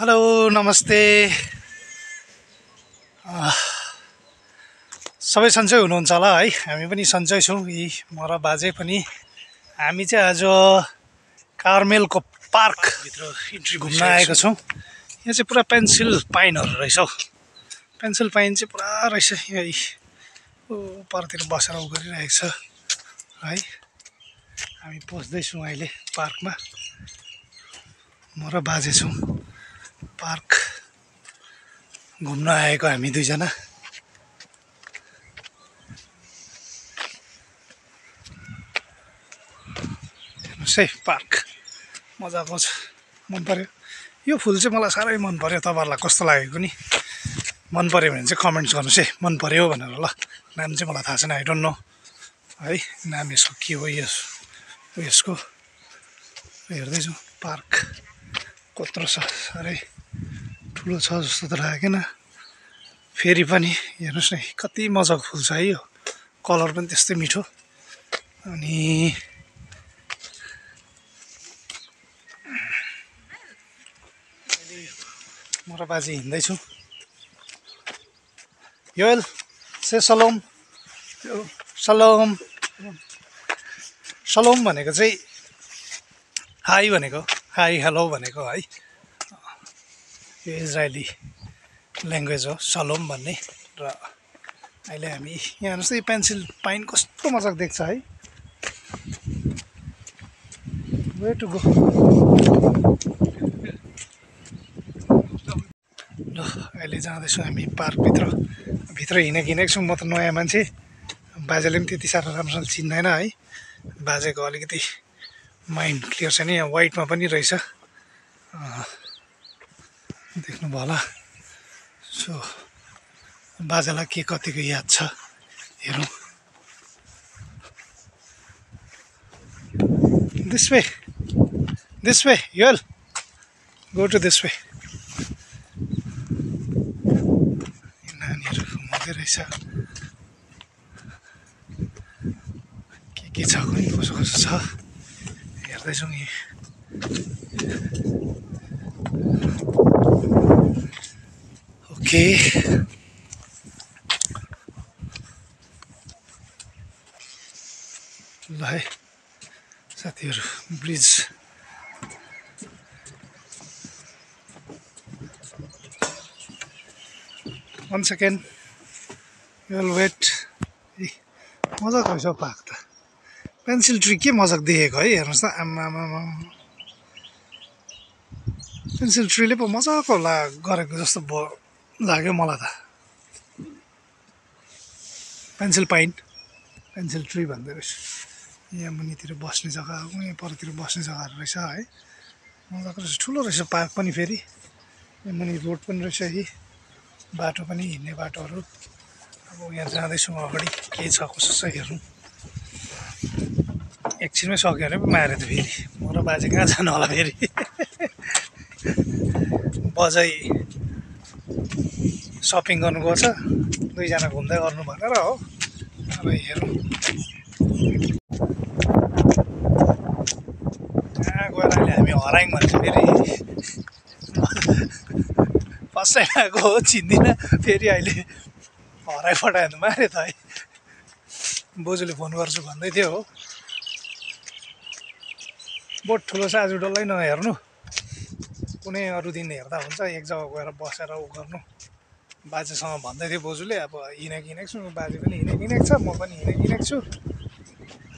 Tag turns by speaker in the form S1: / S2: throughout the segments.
S1: Hello नमस्ते। सबै सन्चै हुनुहुन्छ होला है। हामी पनि सन्चै छौँ। यी म र बाजे पनि। हामी चाहिँ आज कार्मेलको पार्कभित्र घुम्न आएको छौँ। यहाँ चाहिँ पुरा पेन्सिल पाइनहरू रहेछ हौ। पेन्सिल पाइन चाहिँ पुरा रहेछ। यही परतिर बसेर उ गरिरहेको छ है। हामी पस्दैछौँ अहिले पार्कमा। म र बाजे छौँ पार्क घुम्न आएको हामी दुईजना। हेर्नुहोस् है पार्क मजाको छ, मन पर्यो। यो फुल चाहिँ मलाई साह्रै मन पर्यो। तपाईँहरूलाई कस्तो लागेको नि मन पर्यो भने चाहिँ कमेन्ट्स गर्नुहोस् है, मन पर्यो भनेर। ल, नाम चाहिँ मलाई थाहा छैन, आई डोन्ट नो है नाम यसको के हो। यसको हेर्दैछु पार्क कत्रो छ, साह्रै ठुलो छ जस्तो त लागेन। फेरि पनि हेर्नुहोस् न कति मजाको फुल छ है। यो कलर पनि त्यस्तै मिठो। अनि म र बाजे हिँड्दैछु। योएल से सलोम। सलोम सलोम भनेको चाहिँ हाई भनेको, हाई हेलो भनेको है। यो इजरायली ल्याङ्ग्वेज हो सलोम भन्ने। र अहिले हामी यहाँ हेर्नुहोस् यो पेन्सिल पाइन कस्तो मजाको देख्छ है। Way to go. ल अहिले जाँदैछौँ हामी पार्कभित्र। भित्र हिँडेको छौँ। म त नयाँ मान्छे, बाजेले पनि त्यति साह्रो राम्रोसँग चिन्दैन है। बाजेको अलिकति माइन्ड क्लियर छैन। यहाँ वाइटमा पनि रहेछ, देख्नुभयो होला। सो बाजेलाई के कतिको याद छ हेरौँ। दिस वे योल, गो टु दिस वे। नानीहरू घुमाउँदै रहेछ। के छ कुनि कसो कसो छ हेर्दैछौँ। यी ओके। ल है साथीहरू, ब्रिज वान सेकेन्ड, विल वेट। ए मजाको रहेछ हौ पार्क त। पेन्सिल ट्री के मजाको देखेको है। हेर्नुहोस् त आम्मामा, पेन्सिल ट्रीले पो मजाको गरेको जस्तो लाग्यो मलाई त। पेन्सिल पाइन, पेन्सिल ट्री भन्दै रहेछ। यहाँ मुनितिर बस्ने जग्गा, यहाँ परतिर बस्ने जग्गाहरू रहेछ है। मजाको रहेछ, ठुलो रहेछ पार्क पनि। फेरि यहाँ मुनि रोड पनि रहेछ, यही बाटो पनि, हिँड्ने बाटोहरू। अब यहाँ जाँदैछौँ अगाडि, के छ कसो छ हेरौँ। एकछिनमै सक्यो भने पो माऱ्यो त फेरि। म र बाजे कहाँ जानु होला फेरि। बजै सपिङ गर्नु गएको छ, दुईजना घुम्दै गर्नु भनेर हो। अब हेरौँ कहाँ गएर अहिले हामी हरायौँ भन्छ फेरि। फर्स्ट टाइम आएको हो, चिन्दिनँ। फेरि अहिले हराइ पठायो भने माऱ्यो त है। बोजूले फोन गर्छु भन्दै थियो हो। बहुत ठुलो छ, आज डल्लै नहेर्नु, कुनै अरू दिन हेर्दा हुन्छ। एक जग्गा गएर बसेर उ गर्नु। बाजेसँग भन्दै थियो बोजूले, अब हिँडेको छु, बाजे पनि हिँडेको छ, म पनि हिँडेको छु।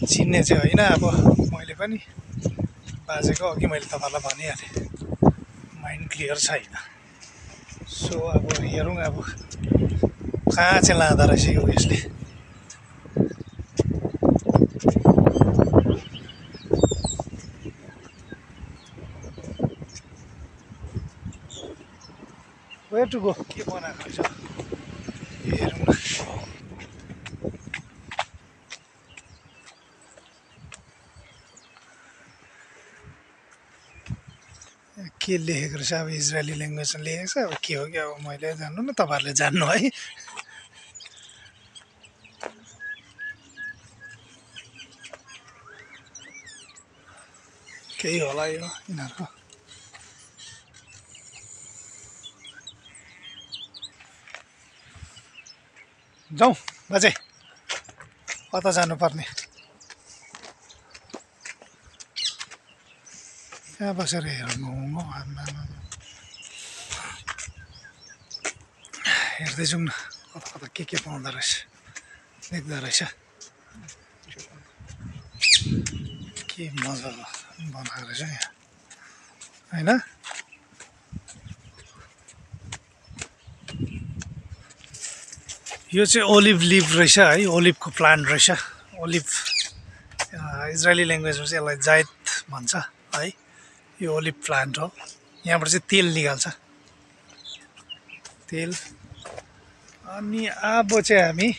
S1: चिन्ने चाहिँ होइन अब मैले पनि। बाजेको अघि मैले तपाईँलाई भनिहालेँ, माइन्ड क्लियर छैन। सो अब हेरौँ अब कहाँ चाहिँ लाँदो रहेछ यो यसले। वेयर टु गो, के बनाएको रहेछ हेरौँ न। के लेखेको रहेछ, अब इजरायली ल्याङ्ग्वेजमा लेखेको छ। अब के हो कि अब मैले जान्नु न, तपाईँहरूले जान्नु है। केही होला यो यिनीहरूको। जाउँ बाजे कता जानुपर्ने यहाँ बसेर हेर्नु हेर्दै जाउँ न कता कता के पाउँदो रहेछ देख्दो रहेछ के मजा बनाएको रहेछ यहाँ होइन यो चाहिँ ओलिभ लिभ रहेछ है ओलिभको प्लान्ट रहेछ ओलिभ इजरायली ल्याङ्ग्वेजमा चाहिँ यसलाई जायद भन्छ है यो ओलिभ प्लान्ट हो यहाँबाट चाहिँ तेल निकाल्छ तेल अनि अब चाहिँ हामी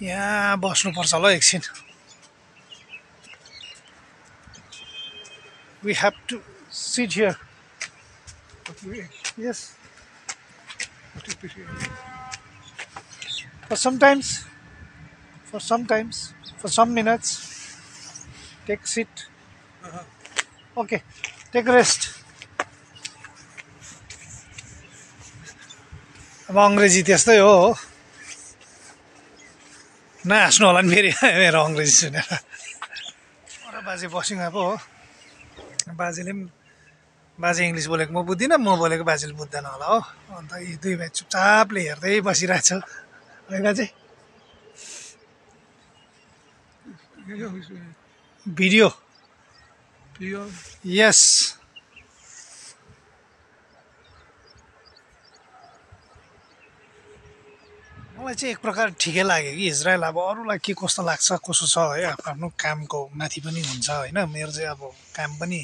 S1: यहाँ बस्नुपर्छ होला एकछिन we have to sit here yes for some minutes take seat okay take rest अब अङ्ग्रेजी त्यस्तै हो नहाँस्नु होला नि फेरि मेरो अङ्ग्रेजी सुनेर बाजे बसिङ अब हो बाजेले पनि बाजे इङ्ग्लिस बोलेको म बुझ्दिनँ म बोलेको बाजेले बुझ्दैन होला हो अन्त यी दुई भाइ चुपचापले हेर्दै बसिरहेछ है बाजे भिडियो यस मलाई चाहिँ एक प्रकार ठिकै लाग्यो कि इजरायल अब अरूलाई के कस्तो लाग्छ कसो छ है आफ्नो कामको माथि पनि हुन्छ होइन मेरो चाहिँ अब काम पनि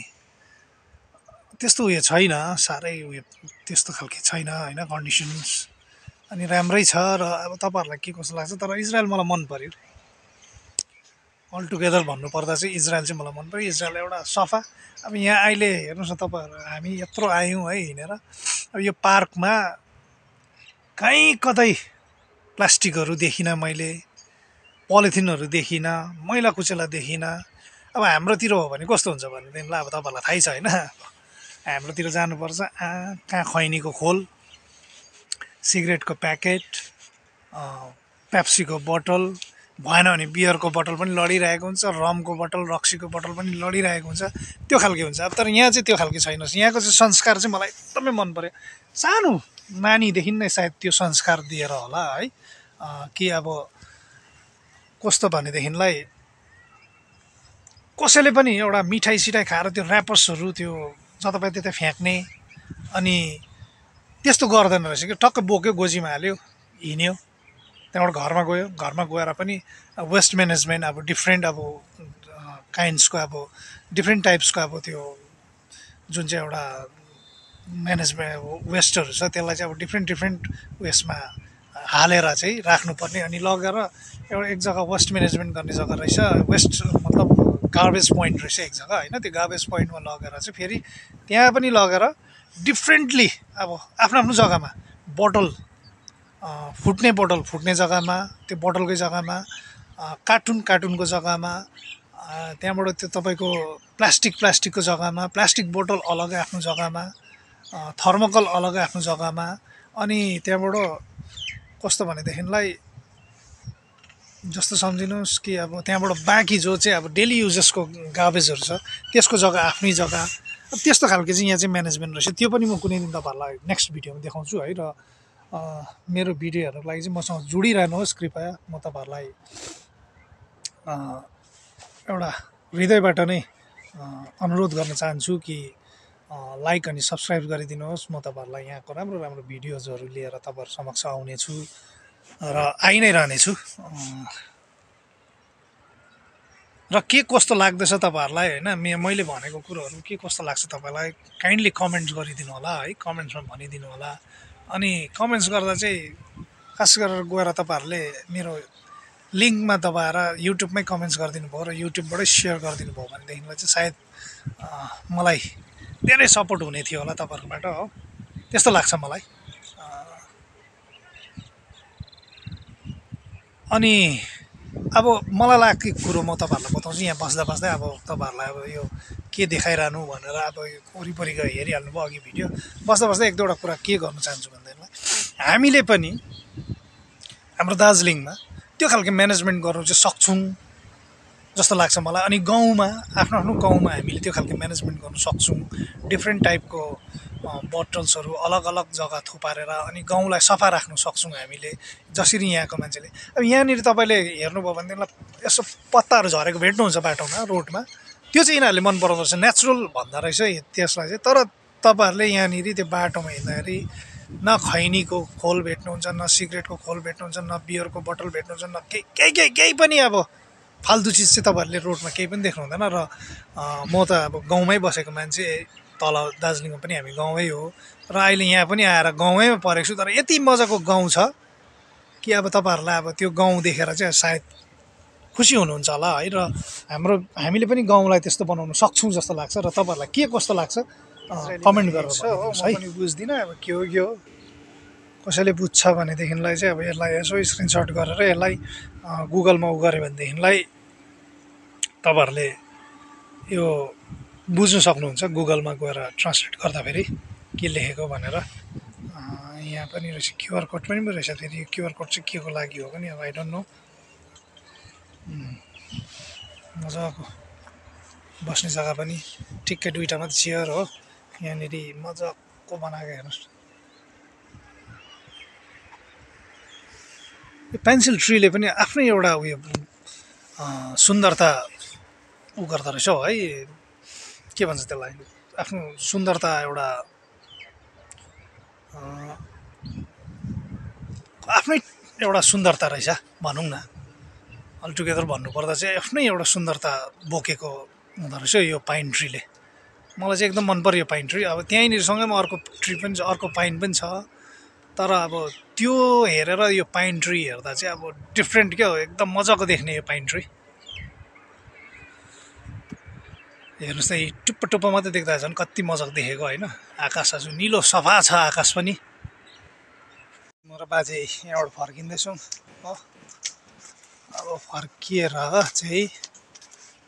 S1: त्यस्तो उयो छैन साह्रै उयो त्यस्तो खालके छैन होइन कन्डिसन्स अनि राम्रै छ र अब तपाईँहरूलाई के कस्तो लाग्छ तर इजरायल मलाई मन पर्यो अल टुगेदर भन्नुपर्दा चाहिँ इजरायल चाहिँ मलाई मन पर्यो इजरायल एउटा सफा अब यहाँ अहिले हेर्नुहोस् न तपाईँहरू हामी यत्रो आयौँ है हिँडेर अब यो पार्कमा कहीँ कतै प्लास्टिकहरू देखिनँ मैले पोलिथिनहरू देखिनँ मैला कुचेला देखिनँ अब हाम्रोतिर हो भने कस्तो हुन्छ भनेदेखिलाई अब तपाईँहरूलाई थाहै छ होइन हाम्रोतिर जानुपर्छ कहाँ खैनीको खोल सिगरेटको प्याकेट पेप्सीको बोतल भएन भने बियरको बोतल पनि लडिरहेको हुन्छ रमको बोतल रक्सीको बोतल पनि लडिरहेको हुन्छ त्यो खालके हुन्छ अब तर यहाँ चाहिँ त्यो खालके छैन यहाँको चाहिँ संस्कार चाहिँ मलाई एकदमै मन पर्यो सानो नानीदेखि नै सायद त्यो संस्कार दिएर होला है कि अब कस्तो भनेदेखिलाई कसैले पनि एउटा मिठाई सिठाई खाएर त्यो ऱ्यापर्सहरू त्यो जतापाइ त्यता फ्याँक्ने अनि त्यस्तो गर्दैन रहेछ कि टक्क बोक्यो गोजीमा हाल्यो हिँड्यो त्यहाँबाट घरमा गएर पनि वेस्ट म्यानेजमेन्ट अब डिफ्रेन्ट अब काइन्ड्सको अब डिफ्रेन्ट टाइप्सको अब त्यो जुन चाहिँ एउटा म्यानेजमेन्ट वेस्टहरू छ त्यसलाई चाहिँ अब डिफ्रेन्ट उयसमा हालेर चाहिँ राख्नुपर्ने अनि लगेर एउटा एक जग्गा वेस्ट म्यानेजमेन्ट गर्ने जग्गा रहेछ वेस्ट मतलब गार्बेज पोइन्ट रहेछ एक जग्गा होइन त्यो गार्बेज पोइन्टमा लगेर चाहिँ फेरि त्यहाँ पनि लगेर डिफ्रेन्टली अब आफ्नो जग्गामा बोतल फुट्ने बोतल फुट्ने जग्गामा त्यो बोतलकै जग्गामा कार्टुनको जग्गामा त्यहाँबाट त्यो तपाईँको प्लास्टिकको जग्गामा प्लास्टिक बोतल अलग्गै आफ्नो जग्गामा थर्मोकल अलग्गै आफ्नो जग्गामा अनि त्यहाँबाट कस्तो भनेदेखिलाई जस्तो सम्झिनुहोस् कि अब त्यहाँबाट बाँकी जो चाहिँ अब डेली युजेसको गार्बेजहरू छ त्यसको जग्गा आफ्नै जग्गा अब त्यस्तो खालको चाहिँ यहाँ चाहिँ म्यानेजमेन्ट रहेछ त्यो पनि म कुनै दिन तपाईँहरूलाई नेक्स्ट भिडियोमा देखाउँछु है र मेरो भिडियोहरूको लागि चाहिँ मसँग जोडिरहनुहोस् कृपया म तपाईँहरूलाई एउटा हृदयबाट नै अनुरोध गर्न चाहन्छु कि लाइक अनि सब्सक्राइब गरिदिनुहोस् म तपाईँहरूलाई यहाँको राम्रो भिडियोजहरू लिएर तपाईँहरू समक्ष आउनेछु र आइ नै रहनेछु र के कस्तो लाग्दैछ तपाईँहरूलाई होइन मैले भनेको कुरोहरू के कस्तो लाग्छ तपाईँलाई काइन्डली कमेन्ट्स गरिदिनु होला है कमेन्ट्समा भनिदिनु होला अनि कमेन्ट्स गर्दा चाहिँ खास गरेर गएर तपाईँहरूले मेरो लिङ्कमा दबाएर युट्युबमै कमेन्ट्स गरिदिनु भयो र युट्युबबाटै सेयर गरिदिनु भयो भनेदेखिलाई चाहिँ सायद मलाई धेरै सपोर्ट हुने थियो होला तपाईँहरूबाट हो त्यस्तो लाग्छ मलाई अनि अब मलाई लागेको कुरो म तपाईँहरूलाई बताउँछु यहाँ बस्दा अब तपाईँहरूलाई अब यो के देखाइरहनु भनेर अब वरिपरि गएर हेरिहाल्नु भयो अघि भिडियो बस्दा एक दुईवटा कुरा के गर्नु चाहन्छु भन्दैमा हामीले पनि हाम्रो दार्जिलिङमा त्यो खालको म्यानेजमेन्ट गर्नु चाहिँ सक्छौँ जस्तो लाग्छ मलाई। अनि गाउँमा आफ्नो आफ्नो गाउँमा हामीले त्यो खालको म्यानेजमेन्ट गर्नु सक्छौँ। डिफ्रेन्ट टाइपको बोटल्सहरू अलग अलग जग्गा थुपारेर अनि गाउँलाई सफा राख्नु सक्छौँ हामीले, जसरी यहाँको मान्छेले। अब यहाँनिर तपाईँले हेर्नुभयो भनेदेखिलाई यसो पत्ताहरू झरेको भेट्नुहुन्छ बाटोमा, रोडमा, त्यो चाहिँ यिनीहरूले मन पराउँदो रहेछ, नेचुरल भन्दा रहेछ त्यसलाई चाहिँ। तर तपाईँहरूले यहाँनिर त्यो बाटोमा हिँड्दाखेरि न खैनीको खोल भेट्नुहुन्छ, न सिगरेटको खोल भेट्नुहुन्छ, न बियरको बोतल भेट्नुहुन्छ, न केही पनि अब फाल्तु चिज चाहिँ तपाईँहरूले रोडमा केही पनि देख्नु हुँदैन। र म त अब गाउँमै बसेको मान्छे, तल दार्जिलिङमा पनि हामी गाउँमै हो, र अहिले यहाँ पनि आएर गाउँमै परेको छु। तर यति मजाको गाउँ छ कि अब तपाईँहरूलाई अब त्यो गाउँ देखेर चाहिँ सायद खुसी हुनुहुन्छ होला है। र हामीले पनि गाउँलाई त्यस्तो बनाउन सक्छौँ जस्तो लाग्छ। र तपाईँहरूलाई के कस्तो लाग्छ कमेन्ट गरेर भन्नुहोस् है। म बुझ्दिनँ अब के हो कसैले बुझ्छ भनेदेखिलाई चाहिँ अब यसलाई यसो स्क्रिनसट गरेर यसलाई गुगलमा गऱ्यो भनेदेखिलाई तपाईँहरूले यो बुझ्नु सक्नुहुन्छ, गुगलमा गएर ट्रान्सलेट गर्दाखेरि के लेखेको भनेर। यहाँ पनि रहेछ क्युआर कोड पनि रहेछ। फेरि यो क्युआर कोड चाहिँ के को लागि हो भने अब आई डोन्ट नो। मजाको बस्ने जग्गा पनि ठिक्कै दुईवटा मात्रै चेयर हो यहाँनिर, मजाको बनाएको हेर्नुहोस्। यो पेन्सिल ट्रीले पनि आफ्नै एउटा उयो सुन्दरता गर्दो रहेछ हौ है। के भन्छ त्यसलाई, आफ्नो सुन्दरता एउटा आफ्नै एउटा सुन्दरता रहेछ भनौँ न। अलटुगेदर भन्नुपर्दा चाहिँ आफ्नै एउटा सुन्दरता बोकेको हुँदो रहेछ यो पाइन ट्रीले। मलाई चाहिँ एकदम मन पर्यो यो पाइन ट्री। अब त्यहीँनिर सँगैमा अर्को ट्री पनि छ, अर्को पाइन पनि छ। तर अब त्यो हेरेर यो पाइन ट्री हेर्दा चाहिँ अब डिफ्रेन्ट क्या हो, एकदम मजाको देख्ने यो पाइन ट्री। हेर्नुहोस् न, टुप्पो टुप्पो मात्रै देख्दा झन् कति मजाको देखेको होइन। आकाश आज निलो सफा छ आकाश पनि। म र बाजे यहाँबाट फर्किँदैछौँ हो। अब फर्किएर चाहिँ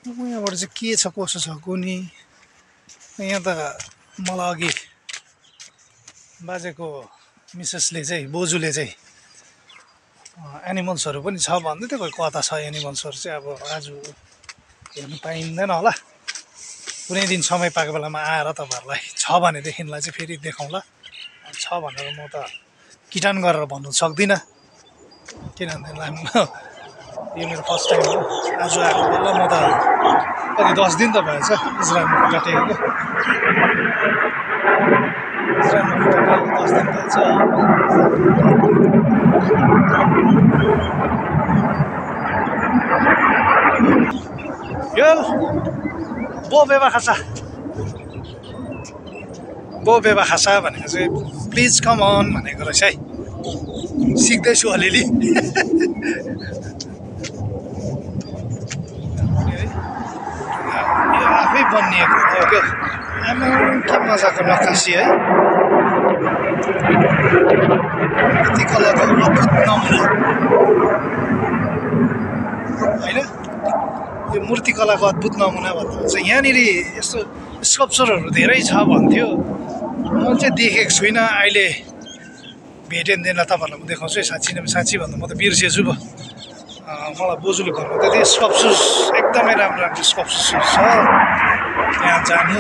S1: यहाँबाट चाहिँ के छ कसो छ कुनी। यहाँ त मलाई अघि बाजेको मिसेसले चाहिँ, बोजूले चाहिँ एनिमल्सहरू पनि छ भन्दै थियो। कोही कता छ एनिमल्सहरू चाहिँ अब आज हेर्नु पाइँदैन होला। कुनै दिन समय पाएको बेलामा आएर तपाईँहरूलाई छ भनेदेखिलाई चाहिँ फेरि देखाउँला। छ भनेर म त किटान गरेर भन्नु सक्दिनँ, किनभने यो मेरो फर्स्ट टाइम हो आज आएको। बल्ल म त कति 10 दिन त भएछ इजरायलमा खुट्टा टेकेको। इजरायलमा खुट्टा टेकेको 10 दिन भएछ। बो बेबा खासा भनेको चाहिँ प्लिज कम अन भनेको रहेछ है। सिक्दैछु अलिअलि। यो आफै बनिएको हो क्या। आमा के मजाको नक्कासी है। मूर्तिकलाको अद्भुत नमुना होइन। यो मूर्तिकलाको अद्भुत नमुना भन्दा चाहिँ यहाँनिर यस्तो स्कल्पचरहरू धेरै छ भन्थ्यो। म चाहिँ देखेको छुइनँ, अहिले भेटेँ देख्न तपाईँहरूलाई म देखाउँछु है। साँच्ची भन्दा म त बिर्सेछु पो। मलाई बोजूले भन्नु त त्यो स्कल्पचर्स एकदमै राम्रो राम्रो स्कल्पचर्स छ, त्यहाँ जानु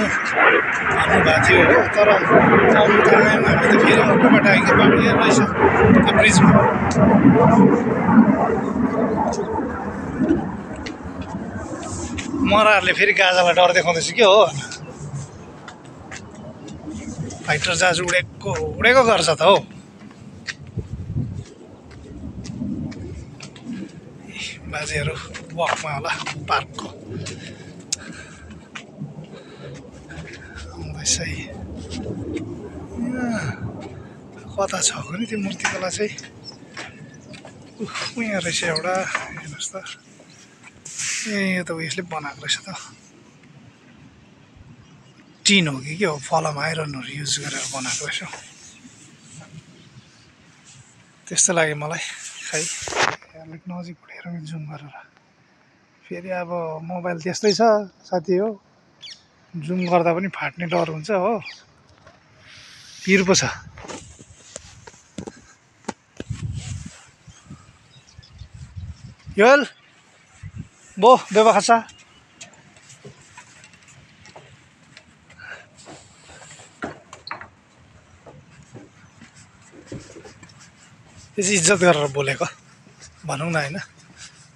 S1: भन्नुभएको थियो हो। तर आउनु त आएन, हामी त फेरि अर्को बाटो आइके बाटो यहाँ रहेछ त्यो ब्रिजमा। मराहरूले फेरि गाजालाई डर देखाउँदैछ के हो। फाइटर जहाज उडेको गर्छ त हौ। बाजेहरू वकमा होला पार्कको आउँदैछ है। कता छ नि त्यो मूर्तिकला चाहिँ। यहाँ रहेछ एउटा, हेर्नुहोस् त। यो त उयसले बनाएको रहेछ त। टिन हो कि के हो, फलम आइरनहरू युज गरेर बनाएको रहेछ। त्यस्तो लाग्यो मलाई खै। अलिक नजिकबाट हेरौँ जुम गरेर। फेरि अब मोबाइल त्यस्तै छ साथी हो, जुम गर्दा पनि फाट्ने डर हुन्छ हो। पिर पो छ। योल बो बेबा खासा त्यसै इज्जत गरेर बोलेको भनौँ न होइन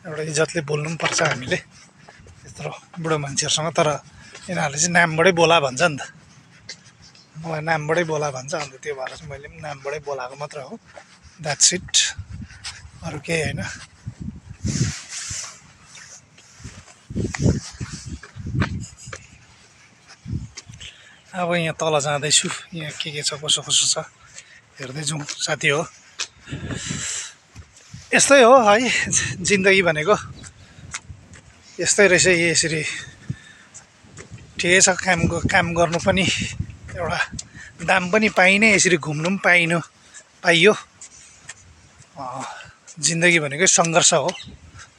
S1: एउटा इज्जतले बोल्नु पनि पर्छ हामीले यत्रो बुढो मान्छेहरूसँग तर यिनीहरूले चाहिँ नामबाटै बोला भन्छ नि त मलाई नामबाटै बोला भन्छ अन्त त्यो भएर चाहिँ मैले पनि नामबाटै बोलाएको मात्र हो द्याट्स इट अरू केही होइन अब यहाँ तल जाँदैछु यहाँ के छ कसो कसो छ हेर्दै जाउँ साथी हो यस्तै हो है जिन्दगी भनेको यस्तै रहेछ यसरी ठिकै छ काम गर्नु पनि एउटा दाम पनि पाइने यसरी घुम्नु पनि पाइयो जिन्दगी भनेकै सङ्घर्ष हो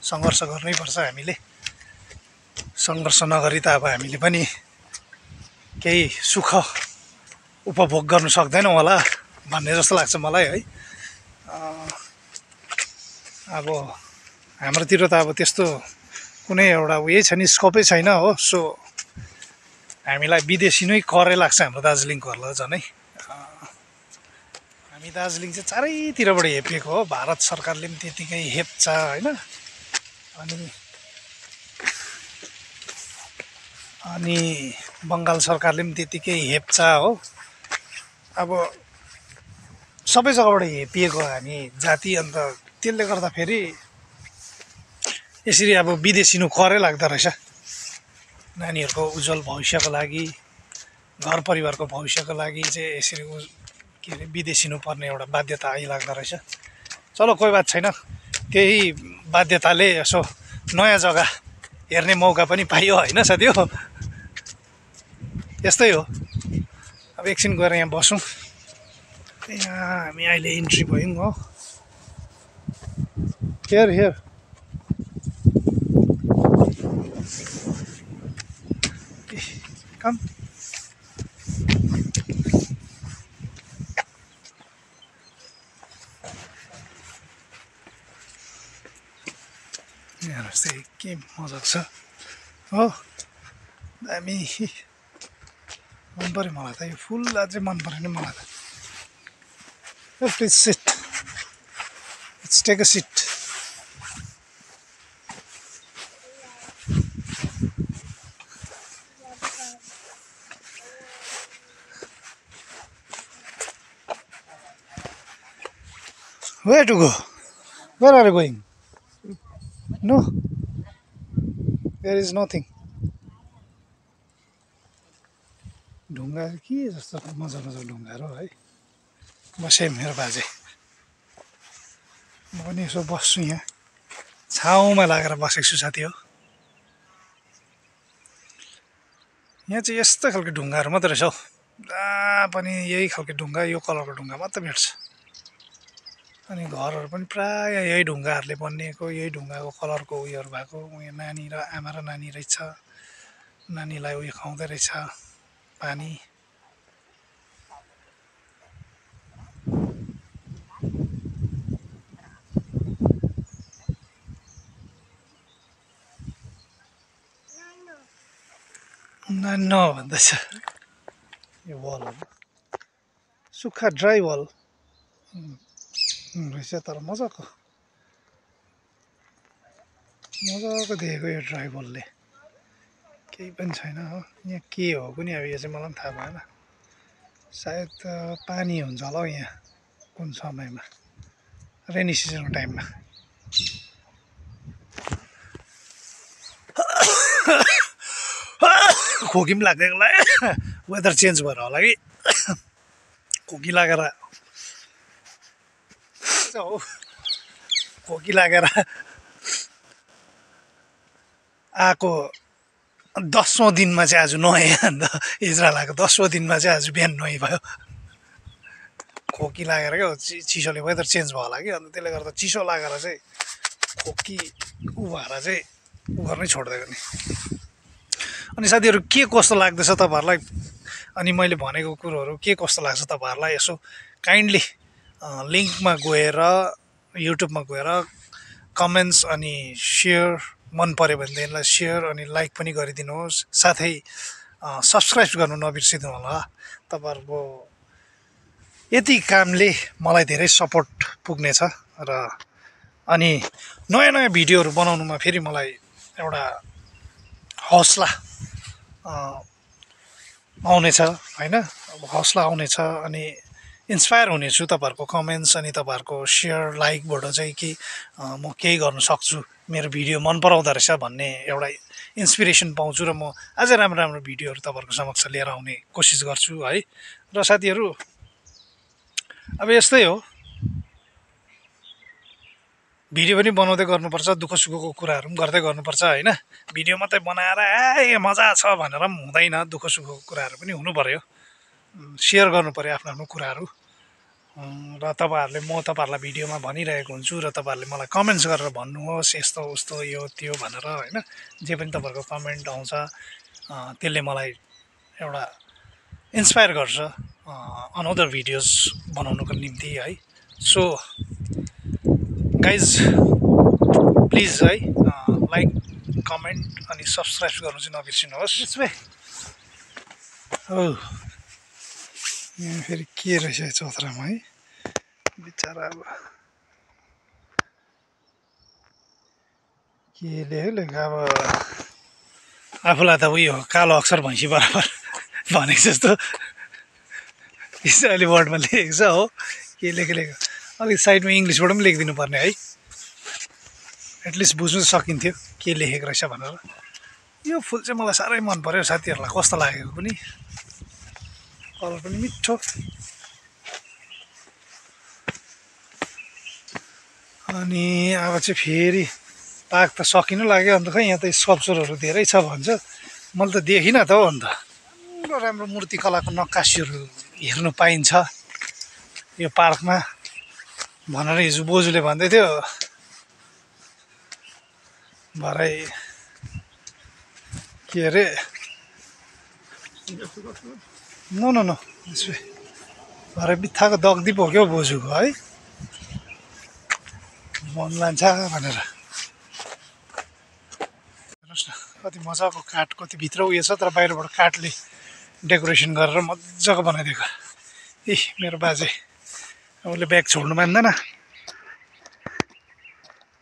S1: सङ्घर्ष गर्नैपर्छ हामीले सङ्घर्ष नगरी त अब हामीले पनि केही सुख उपभोग गर्नु सक्दैनौँ होला भन्ने जस्तो लाग्छ मलाई है अब हाम्रोतिर त अब त्यस्तो कुनै एउटा उयै छैन स्कोपै छैन हो सो हामीलाई विदेशी नै करै लाग्छ हाम्रो दार्जिलिङकोहरूलाई झनै हामी दार्जिलिङ चाहिँ चारैतिरबाट हेपिएको हो भारत सरकारले पनि त्यतिकै हेप्छ होइन अनि बङ्गाल सरकारले पनि त्यतिकै हेप्छ हो अब सबै जग्गाबाट हेपिएको हामी जाति अन्त त्यसले गर्दा फेरि यसरी अब विदेशिनु करै लाग्दो रहेछ नानीहरूको उज्जवल भविष्यको लागि घर परिवारको भविष्यको लागि चाहिँ यसरी के अरे विदेशिनु पर्ने एउटा बाध्यता आइलाग्दो रहेछ चलो कोही बात छैन त्यही बाध्यताले यसो नयाँ जग्गा हेर्ने मौका पनि पाइयो होइन साथी हो यस्तै हो अब एकछिन गएर यहाँ बसौँ यहाँ हामी अहिले इन्ट्री भयौँ हो हेर कम यहाँ चाहिँ के मजा छ हो दामी मन पऱ्यो मलाई त यो फुल अझै मन पऱ्यो नि मलाई त please sit let's take a seat Where to go? Where are you going? No, there is nothing. ढुङ्गा के जस्तो मजा ढुङ्गाहरू है बसेँ मेरो बाजे म पनि यसो बस्छु यहाँ छाउमा लागेर बसेको छु साथी हो यहाँ चाहिँ यस्तो खालको ढुङ्गाहरू मात्रै रहेछ हौ जहाँ पनि यही खालको ढुङ्गा यो कलरको ढुङ्गा मात्रै भेट्छ अनि घरहरू पनि प्रायः यही ढुङ्गाहरूले बनिएको यही ढुङ्गाको कलरको उयोहरू भएको उयो नानी र आमा र नानी रहेछ नानीलाई उयो खुवाउँदै रहेछ पानी नानो भन्दैछ यो वलहरू सुक्खा ड्राई वल रहेछ तर मजाको देखेको यो ड्राई वलले केही पनि छैन हो यहाँ के हो पनि अब यो चाहिँ मलाई पनि थाहा भएन सायद पानी हुन्छ होला हौ यहाँ कुन समयमा रेनी सिजनको टाइममा खोकी पनि लाग्दैन होला वेदर चेन्ज भएर होला कि खोकी लागेर हो खोकी लागेर आएको 10औं दिनमा चाहिँ आज नुहाएँ अन्त इजरायलको 10औं दिनमा चाहिँ आज बिहान नुहाइ भयो खोकी लागेर क्या चिसोले वेदर चेन्ज भयो होला कि अन्त त्यसले गर्दा चिसो लागेर चाहिँ खोकी उ भएर चाहिँ उ गर्नै छोडिदिएको नि अनि साथीहरू के कस्तो लाग्दैछ तपाईँहरूलाई अनि मैले भनेको कुरोहरू के कस्तो लाग्छ तपाईँहरूलाई यसो काइन्डली लिङ्कमा गएर युट्युबमा गएर कमेन्ट्स अनि सेयर मन पर्यो भनेदेखिलाई सेयर अनि लाइक पनि गरिदिनुहोस्। साथै सब्सक्राइब गर्नु नबिर्सिनु होला। तपाईँहरूको यति कामले मलाई धेरै सपोर्ट पुग्नेछ र अनि नयाँ नयाँ भिडियोहरू बनाउनुमा फेरि मलाई एउटा हौसला आउनेछ होइन, अब हौसला आउनेछ अनि इन्सपायर हुनेछु तपाईँहरूको कमेन्ट्स अनि तपाईँहरूको सेयर लाइकबाट चाहिँ कि म केही गर्न सक्छु, मेरो भिडियो मन पराउँदो रहेछ भन्ने एउटा इन्सपिरेसन पाउँछु र म अझै राम्रो राम्रो भिडियोहरू तपाईँहरूको समक्ष लिएर आउने कोसिस गर्छु है। र साथीहरू अब यस्तै हो, भिडियो पनि बनाउँदै गर्नुपर्छ, दुःख सुखको कुराहरू पनि गर्दै गर्नुपर्छ होइन। भिडियो मात्रै बनाएर ए मजा छ भनेर पनि हुँदैन, दुःख सुखको कुराहरू पनि हुनु पऱ्यो, सेयर गर्नु पऱ्यो आफ्नो आफ्नो कुराहरू। र तपाईँहरूले म तपाईँहरूलाई भिडियोमा भनिरहेको हुन्छु र तपाईँहरूले मलाई कमेन्ट्स गरेर भन्नुहोस् यस्तो उस्तो यो त्यो भनेर होइन। जे पनि तपाईँहरूको कमेन्ट आउँछ त्यसले मलाई एउटा इन्सपायर गर्छ अनदर भिडियोज बनाउनुको निम्ति है। सो गाइज प्लिज है लाइक कमेन्ट अनि सब्सक्राइब गर्नु चाहिँ नबिर्सिनुहोस्। त्यसमै हो यहाँ फेरि के रहेछ चौथरामा है बिचरा, अब के लेख्यो अब आफूलाई त उयो कालो अक्षर भैँसी बराबर भनेको जस्तो यसो अलि वर्डमा लेखेको छ हो, के लेखेको अलिक साइडमा इङ्ग्लिसबाट पनि लेखिदिनु पर्ने है, एटलिस्ट बुझ्नु सकिन्थ्यो के लेखेको रहेछ भनेर। यो फुल चाहिँ मलाई साह्रै मन पर्यो, साथीहरूलाई कस्तो लागेको पनि, कलर पनि मिठो। अनि अब चाहिँ फेरि पाक त सकिनु लाग्यो, अन्त खै यहाँ त स्कल्पचरहरू धेरै छ भन्छ, मैले त देखिनँ त हो। अन्त राम्रो राम्रो मूर्तिकलाको नक्कासीहरू हेर्नु पाइन्छ यो पार्कमा भनेर हिजो बोजूले भन्दै थियो। भरे के अरे न भरे बित्थाको दग्दी पो क्या बोजूको है, मन लान्छ भनेर। हेर्नुहोस् न कति मजाको काठ, कति भित्र उयो छ तर बाहिरबाट काठले डेकोरेसन गरेर मजाको बनाइदिएको। ए मेरो बाजे उसले ब्याग छोड्नु मान्दैन,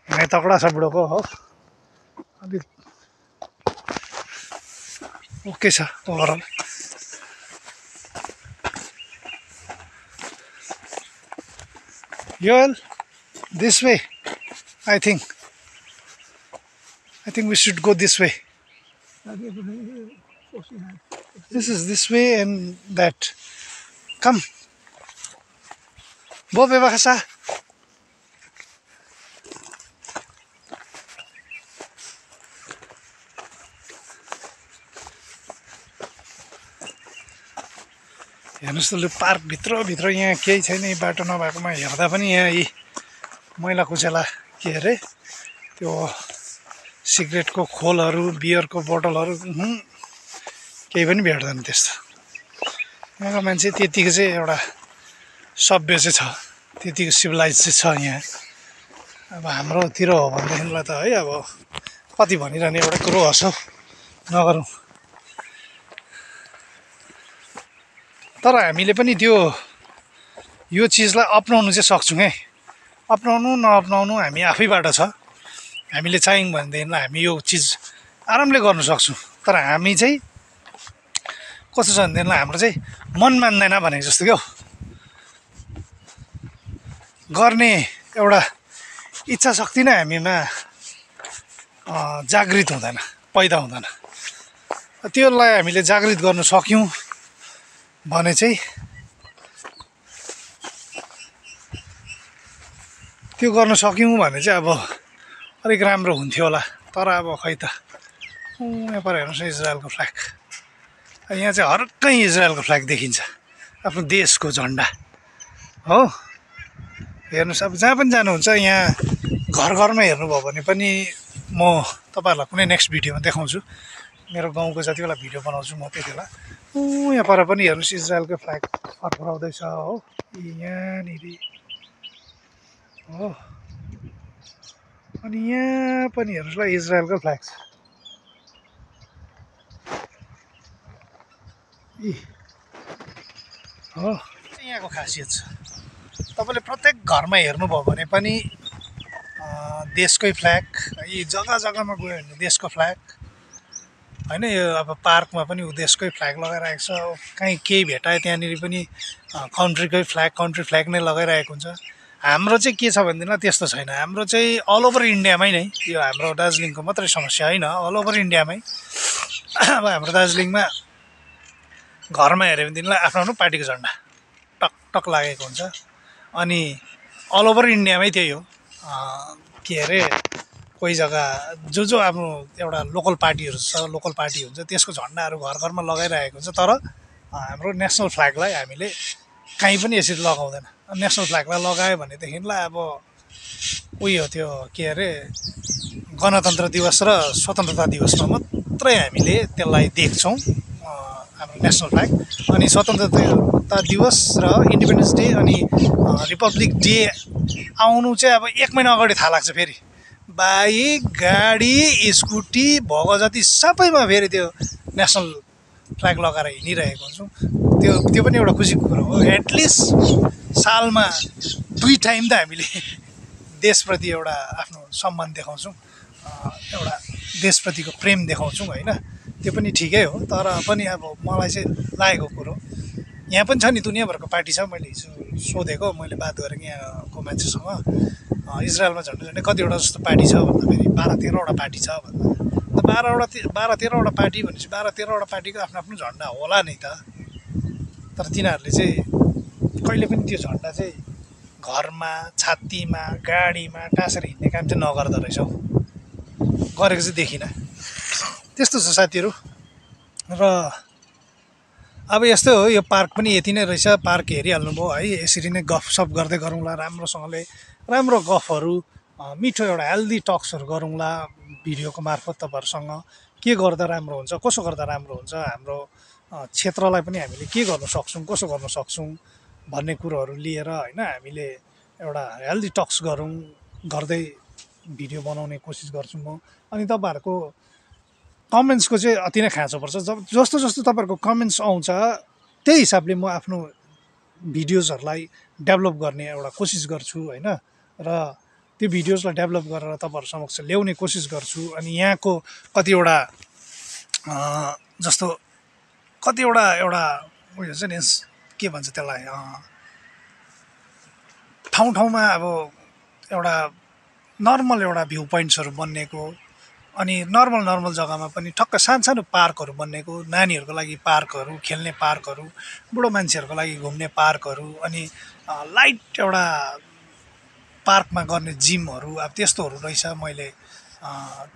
S1: हिँडाइ तकडा छ बुढोको हो, अलिक ओके छ overall. Yoel, this way. I think we should go this way. This is this way and that. Come. Bo bebakasa. हेर्नुहोस् त लु पार्कभित्र यहाँ केही छैन, बाटो नभएकोमा हेर्दा पनि यहाँ यी मैला कुचेला के अरे त्यो सिगरेटको खोलहरू, बियरको बोतलहरू केही पनि भेट्दैन त्यस्तो। यहाँको मान्छे त्यतिको चाहिँ एउटा सभ्य चाहिँ छ, त्यतिको सिभिलाइज चाहिँ छ यहाँ। अब हाम्रोतिर हो भनेदेखिलाई त है अब कति भनिरहने एउटा कुरो हँसौ नगरौँ, तर हामीले पनि त्यो यो चिजलाई अपनाउनु चाहिँ सक्छौँ है। अपनाउनु नअपनाउनु हामी आफैबाट छ, हामीले चाह्यौँ भनेदेखिलाई हामी यो चिज आरामले गर्न सक्छौँ। तर हामी चाहिँ कस्तो छ भनेदेखिलाई हाम्रो चाहिँ मन मान्दैन भनेको जस्तो क्या, गर्ने एउटा इच्छा शक्ति नै हामीमा जागृत हुँदैन, पैदा हुँदैन। त्यसलाई हामीले जागृत गर्न सक्यौँ भने चाहिँ त्यो गर्न सक्यौँ भने चाहिँ अब अलिक राम्रो हुन्थ्यो होला। तर अब खै त यहाँ पर हेर्नुहोस् इजरायलको फ्ल्याग, यहाँ चाहिँ हरकै इजरायलको फ्ल्याग देखिन्छ, आफ्नो देशको झन्डा हो। हेर्नुहोस् अब जहाँ पनि जानुहुन्छ यहाँ घर घरमा हेर्नुभयो भने पनि म तपाईँहरूलाई कुनै नेक्स्ट भिडियोमा देखाउँछु, मेरो गाउँको जति बेला भिडियो बनाउँछु म त्यति बेला। यहाँ पर पनि हेर्नुहोस् इजरायलको फ्ल्याग फरफराउँदैछ हो, यहाँनिर हो। अनि यहाँ पनि हेर्नुहोस् ल इजरायलको फ्ल्याग छ हो यहाँको खासियत छ तपाईँले प्रत्येक घरमा हेर्नुभयो भने पनि देशकै फ्ल्याग यी जग्गा जग्गामा गयो भने देशको फ्ल्याग होइन यो अब पार्कमा पनि देशकै फ्ल्याग लगाइरहेको छ कहीँ केही भेटायो त्यहाँनिर पनि कन्ट्रीकै फ्ल्याग कन्ट्री फ्ल्याग नै लगाइरहेको हुन्छ हाम्रो चाहिँ के छ भनेदेखिलाई त्यस्तो छैन हाम्रो चाहिँ अल ओभर इन्डियामै नै यो हाम्रो दार्जिलिङको मात्रै समस्या होइन अल ओभर इन्डियामै अब हाम्रो दार्जिलिङमा घरमा हेऱ्यो भनेदेखिलाई आफ्नो आफ्नो पार्टीको झन्डा टक टक लागेको हुन्छ अनि अल ओभर इन्डियामै त्यही हो के अरे कोही जग्गा जो आफ्नो एउटा लोकल पार्टीहरू छ लोकल पार्टी हुन्छ त्यसको झन्डाहरू घर घरमा लगाइरहेको हुन्छ तर हाम्रो नेसनल फ्ल्यागलाई हामीले कहीँ पनि यसरी लगाउँदैन नेसनल फ्ल्यागलाई लगायो भनेदेखिलाई अब उयो त्यो के अरे गणतन्त्र दिवस र स्वतन्त्रता दिवसमा मात्रै हामीले त्यसलाई देख्छौँ हाम्रो नेसनल फ्ल्याग अनि स्वतन्त्रता दिवस र इन्डिपेन्डेन्स डे अनि रिपब्लिक डे आउनु चाहिँ अब 1 महिना अगाडि थाहा लाग्छ फेरि बाइक गाडी स्कुटी भोग जति सबैमा फेरि त्यो नेसनल फ्ल्याग लगाएर हिँडिरहेको हुन्छौँ त्यो पनि एउटा खुसीको कुरो हो एटलिस्ट सालमा 2 टाइम त हामीले देशप्रति एउटा आफ्नो सम्मान देखाउँछौँ एउटा देशप्रतिको प्रेम देखाउँछौँ होइन त्यो पनि ठिकै हो तर पनि अब मलाई चाहिँ लागेको कुरो यहाँ पनि छ नि दुनियाँभरको पार्टी छ मैले हिजो सोधेको मैले बात गरेको यहाँको मान्छेसँग इजरायलमा झन्डै कतिवटा जस्तो पार्टी छ भन्दाखेरि 12-13वटा पार्टी छ भन्दा 12-13वटा पार्टी भनेपछि 12-13वटा पार्टीको आफ्नो आफ्नो झन्डा होला नि त तर तिनीहरूले चाहिँ कहिले पनि त्यो झन्डा चाहिँ घरमा छातीमा गाडीमा टाँसेर हिँड्ने काम चाहिँ नगर्दो रहेछ हौ गरेको चाहिँ देखिनँ त्यस्तो छ साथीहरू र अब यस्तै हो यो पार्क पनि यति नै रहेछ पार्क हेरिहाल्नुभयो है यसरी नै गफसफ गर्दै गरौँला राम्रोसँगले राम्रो गफहरू मिठो एउटा हेल्दी टक्सहरू गरौँला भिडियोको मार्फत तपाईँहरूसँग के गर्दा राम्रो हुन्छ कसो गर्दा राम्रो हुन्छ हाम्रो क्षेत्रलाई पनि हामीले के गर्न सक्छौँ कसो गर्न सक्छौँ भन्ने कुरोहरू लिएर होइन हामीले एउटा हेल्दी टक्स गर्दै भिडियो बनाउने कोसिस गर्छु म अनि तपाईँहरूको कमेन्ट्सको चाहिँ अति नै खाँचो पर्छ जस्तो जस्तो तपाईँहरूको कमेन्ट्स आउँछ त्यही हिसाबले म आफ्नो भिडियोजहरूलाई डेभलप गर्ने एउटा कोसिस गर्छु होइन र त्यो भिडियोजलाई डेभलप गरेर तपाईँहरू समक्ष ल्याउने कोसिस गर्छु अनि यहाँको कतिवटा जस्तो कतिवटा एउटा उयो छ नि के भन्छ त्यसलाई ठाउँमा अब एउटा नर्मल एउटा भ्यू पोइन्ट्सहरू बनिएको अनि नर्मल जग्गामा पनि ठक्क सानो पार्कहरू बनिएको नानीहरूको लागि पार्कहरू खेल्ने पार्कहरू बुढो मान्छेहरूको लागि घुम्ने पार्कहरू अनि लाइट एउटा पार्कमा गर्ने जिमहरू अब त्यस्तोहरू रहेछ मैले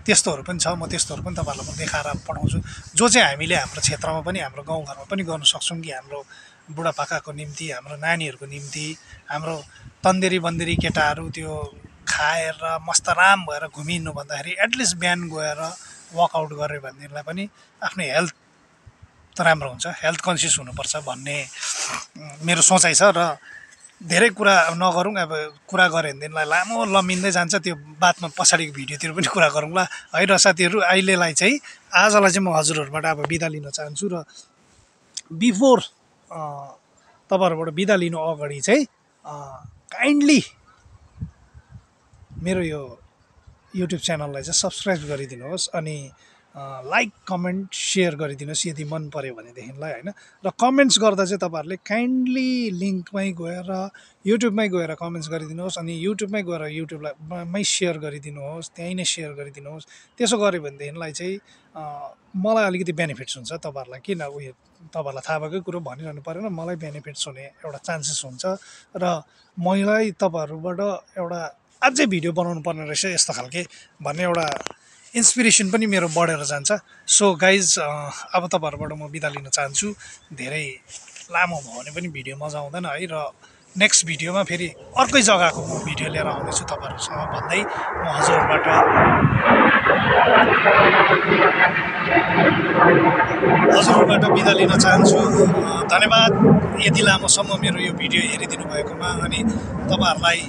S1: त्यस्तोहरू पनि छ म त्यस्तोहरू पनि तपाईँहरूलाई म देखाएर पठाउँछु जो चाहिँ हामीले हाम्रो क्षेत्रमा पनि हाम्रो गाउँघरमा पनि गर्न सक्छौँ कि हाम्रो बुढापाकाको निम्ति हाम्रो नानीहरूको निम्ति हाम्रो तन्देरी बन्देरी केटाहरू त्यो खाएर मस्तराम भएर घुमिनु भन्दाखेरि एटलिस्ट बिहान गएर वर्कआउट गऱ्यो भनेदेखिलाई पनि आफ्नो हेल्थ त राम्रो हुन्छ हेल्थ कन्सियस हुनुपर्छ भन्ने मेरो सोचाइ छ र धेरै कुरा नगरौँ अब कुरा गऱ्यो भनेदेखिलाई लामो लम्बिँदै जान्छ त्यो बादमा पछाडिको भिडियोतिर पनि कुरा गरौँला है र साथीहरू अहिलेलाई चाहिँ आजलाई चाहिँ म हजुरहरूबाट अब बिदा लिन चाहन्छु र बिफोर तपाईँहरूबाट बिदा लिनु अगाडि चाहिँ काइन्डली मेरो यो युट्युब च्यानललाई चाहिँ सब्सक्राइब गरिदिनुहोस् अनि लाइक कमेन्ट सेयर गरिदिनुहोस् यदि मन पऱ्यो भनेदेखिलाई होइन र कमेन्ट्स गर्दा चाहिँ तपाईँहरूले काइन्डली लिङ्कमै गएर युट्युबमै गएर कमेन्ट्स गरिदिनुहोस् अनि युट्युबमै गएर युट्युबलाई सेयर गरिदिनुहोस् त्यहीँ नै सेयर गरिदिनुहोस् त्यसो गऱ्यो भनेदेखिलाई चाहिँ मलाई अलिकति बेनिफिट्स हुन्छ तपाईँहरूलाई किन उयो तपाईँहरूलाई थाहा भएकै कुरो भनिरहनु परेन मलाई बेनिफिट्स हुने एउटा चान्सेस हुन्छ र मलाई तपाईँहरूबाट एउटा अझै भिडियो बनाउनु पर्ने रहेछ यस्तो खालके भन्ने एउटा इन्सपिरेसन पनि मेरो बढेर जान्छ सो गाइज अब तपाईँहरूबाट म बिदा लिन चाहन्छु धेरै लामो भयो भने पनि भिडियो मजा आउँदैन है र नेक्स्ट भिडियोमा फेरि अर्कै जग्गाको म भिडियो लिएर आउँदैछु तपाईँहरूसँग भन्दै म हजुरहरूबाट बिदा लिन चाहन्छु धन्यवाद यति लामोसम्म मेरो यो भिडियो हेरिदिनु भएकोमा अनि तपाईँहरूलाई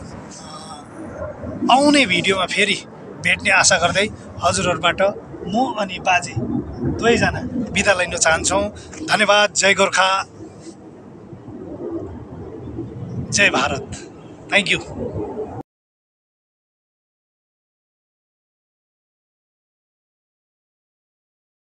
S1: आउने भिडियोमा फेरि भेट्ने आशा गर्दै हजुरहरूबाट म अनि बाजे दुवैजना बिदा लिन चाहन्छौँ। धन्यवाद। जय गोर्खा, जय भारत। Thank you.